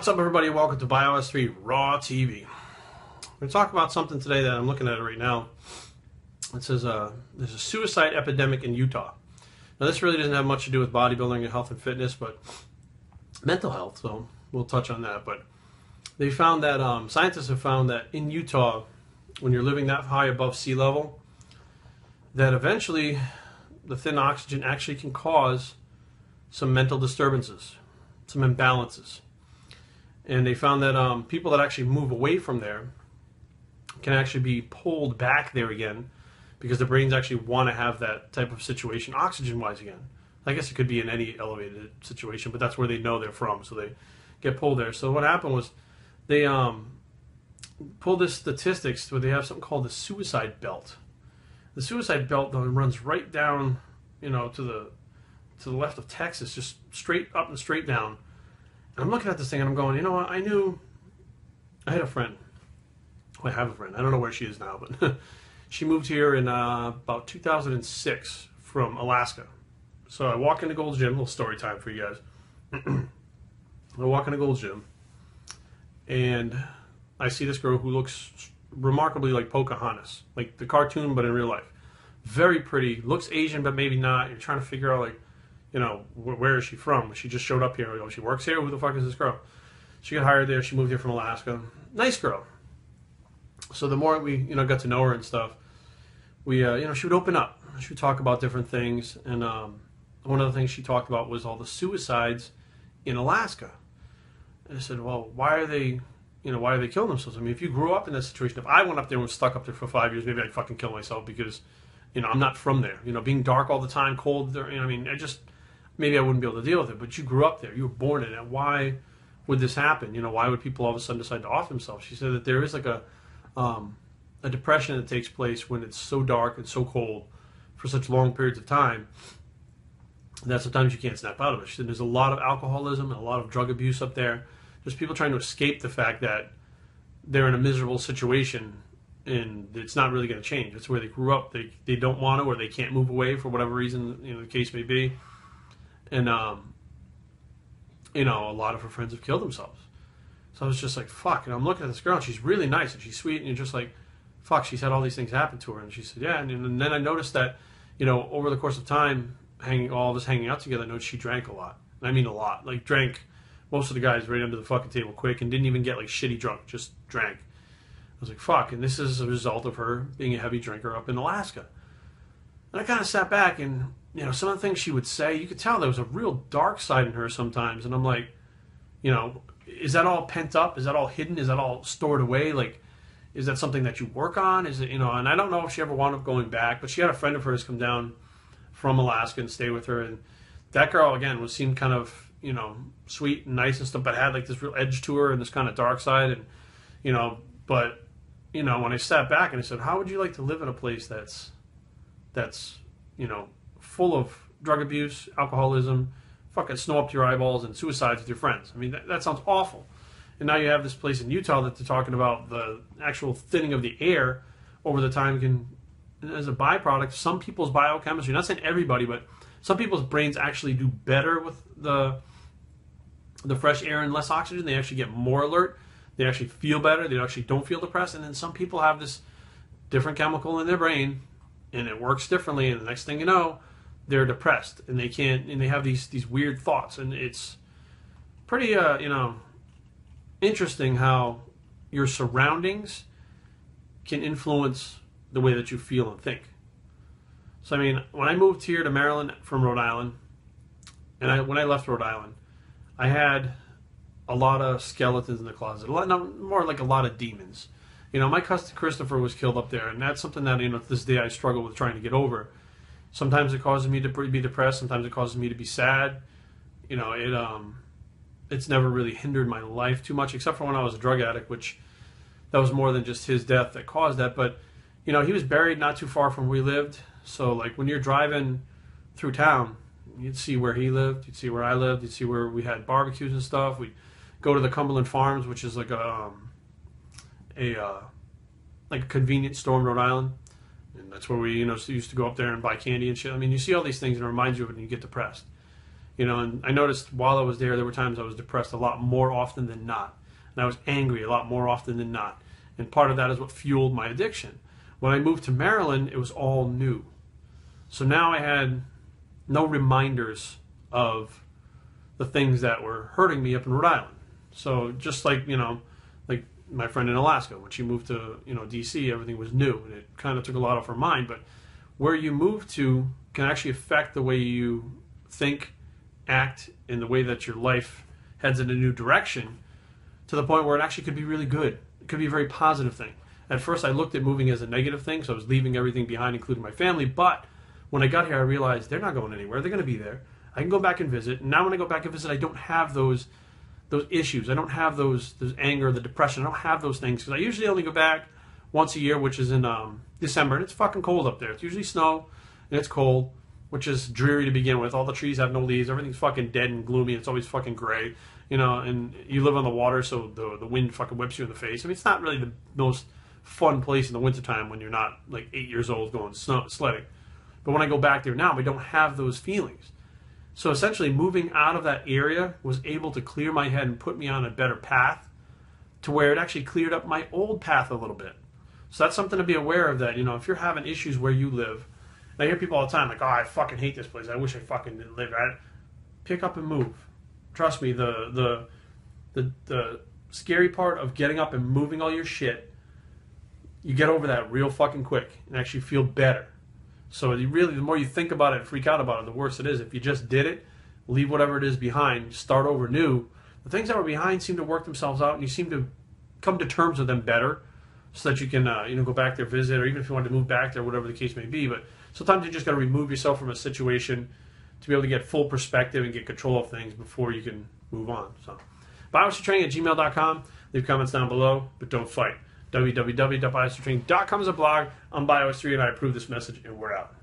What's up, everybody? Welcome to Bios3 Raw TV. We're going to talk about something today that I'm looking at it right now. It says there's a suicide epidemic in Utah. Now, this really doesn't have much to do with bodybuilding and health and fitness, but mental health, so we'll touch on that. But they found that, scientists have found that in Utah, when you're living that high above sea level, that eventually the thin oxygen actually can cause some mental disturbances, some imbalances. And they found that people that actually move away from there can actually be pulled back there again because the brains actually want to have that type of situation oxygen-wise again. I guess it could be in any elevated situation, but that's where they know they're from, so they get pulled there. So what happened was they pulled this statistics where they have something called the suicide belt. The suicide belt, though, runs right down, to the left of Texas, just straight up and straight down. And I'm looking at this thing and I'm going, you know what, I had a friend. Well, I have a friend. I don't know where she is now, but she moved here in about 2006 from Alaska. So I walk into Gold's Gym, a little story time for you guys. I walk into Gold's Gym and I see this girl who looks remarkably like Pocahontas, like the cartoon, but in real life. Very pretty, looks Asian, but maybe not. You're trying to figure out, like, where is she from? She just showed up here. She works here. Who the fuck is this girl? She got hired there. She moved here from Alaska. Nice girl. So the more we, got to know her and stuff, we, she would open up. She would talk about different things. And one of the things she talked about was all the suicides in Alaska. And I said, well, why are they killing themselves? I mean, if you grew up in that situation, if I went up there and was stuck up there for 5 years, maybe I'd fucking kill myself because, I'm not from there. Being dark all the time, cold, maybe I wouldn't be able to deal with it, but you grew up there. You were born in it. Why would this happen? Why would people all of a sudden decide to off themselves? She said that there is like a depression that takes place when it's so dark and so cold for such long periods of time that sometimes you can't snap out of it. She said there's a lot of alcoholism and a lot of drug abuse up there. There's people trying to escape the fact that they're in a miserable situation and it's not really going to change. It's where they grew up. They don't want to, or they can't move away for whatever reason, the case may be. And, a lot of her friends have killed themselves. So I was just like, fuck. And I'm looking at this girl, and she's really nice, and she's sweet, and you're just like, fuck, she's had all these things happen to her. And she said, yeah. And then I noticed that, over the course of time, all of us hanging out together, I noticed she drank a lot. And I mean a lot. Like, drank most of the guys right under the fucking table quick and didn't even get, like, shitty drunk. Just drank. I was like, fuck. And this is a result of her being a heavy drinker up in Alaska. And I kind of sat back and, some of the things she would say, you could tell there was a real dark side in her sometimes. And I'm like, is that all pent up? Is that all hidden? Is that all stored away? Like, is that something that you work on? Is it, and I don't know if she ever wound up going back, but she had a friend of hers come down from Alaska and stay with her. And that girl, again, seemed kind of, sweet and nice and stuff, but had like this real edge to her and this kind of dark side. And, but, when I sat back and I said, how would you like to live in a place that's, full of drug abuse, alcoholism, fucking snow up to your eyeballs, and suicides with your friends? I mean, that sounds awful. And now you have this place in Utah that they're talking about the actual thinning of the air over the time can, as a byproduct, some people's biochemistry, not saying everybody, but some people's brains actually do better with the fresh air and less oxygen. They actually get more alert. They actually feel better. They actually don't feel depressed. And then some people have this different chemical in their brain, and it works differently. And the next thing you know, they're depressed, and they can't, and they have these weird thoughts. And it's pretty, interesting how your surroundings can influence the way that you feel and think. So, I mean, when I moved here to Maryland from Rhode Island, and when I left Rhode Island, I had a lot of skeletons in the closet, more like a lot of demons. My cousin Christopher was killed up there, and that's something that, to this day I struggle with trying to get over. Sometimes it causes me to be depressed. Sometimes it causes me to be sad. It's never really hindered my life too much, except for when I was a drug addict, which that was more than just his death that caused that. But, he was buried not too far from where we lived. So, like, when you're driving through town, you'd see where he lived. You'd see where I lived. You'd see where we had barbecues and stuff. We'd go to the Cumberland Farms, which is like a convenience store in Rhode Island. And that's where we, used to go up there and buy candy and shit. I mean, you see all these things and it reminds you of it and you get depressed. You know, and I noticed while I was there were times I was depressed a lot more often than not. And I was angry a lot more often than not. And part of that is what fueled my addiction. When I moved to Maryland, it was all new. So now I had no reminders of the things that were hurting me up in Rhode Island. So just like, you know, like my friend in Alaska, when she moved to, you know, DC, everything was new. And it kind of took a lot off her mind. But where you move to can actually affect the way you think, act, in the way that your life heads in a new direction, to the point where it actually could be really good. It could be a very positive thing. At first I looked at moving as a negative thing, so I was leaving everything behind, including my family, but when I got here I realized they're not going anywhere. They're going to be there. I can go back and visit, and now when I go back and visit I don't have those issues. I don't have those anger, the depression. I don't have those things, because I usually only go back once a year, which is in December, and it's fucking cold up there. It's usually snow, and it's cold, which is dreary to begin with. All the trees have no leaves. Everything's fucking dead and gloomy. It's always fucking gray, you know, and you live on the water, so the wind fucking whips you in the face. I mean, it's not really the most fun place in the wintertime when you're not like 8 years old going sledding. But when I go back there now, I don't have those feelings. So essentially moving out of that area was able to clear my head and put me on a better path, to where it actually cleared up my old path a little bit. So that's something to be aware of, that, you know, if you're having issues where you live, and I hear people all the time like, oh, I fucking hate this place. I wish I fucking didn't live there. Pick up and move. Trust me, the scary part of getting up and moving all your shit, you get over that real fucking quick and actually feel better. So you really, the more you think about it and freak out about it, the worse it is. If you just did it, leave whatever it is behind, start over new, the things that were behind seem to work themselves out, and you seem to come to terms with them better, so that you can you know, go back there, visit, or even if you want to move back there, whatever the case may be. But sometimes you just got to remove yourself from a situation to be able to get full perspective and get control of things before you can move on. So, bios3training@gmail.com. Leave comments down below, but don't fight. www.bios3training.com is a blog. I'm Bios3, and I approve this message, and we're out.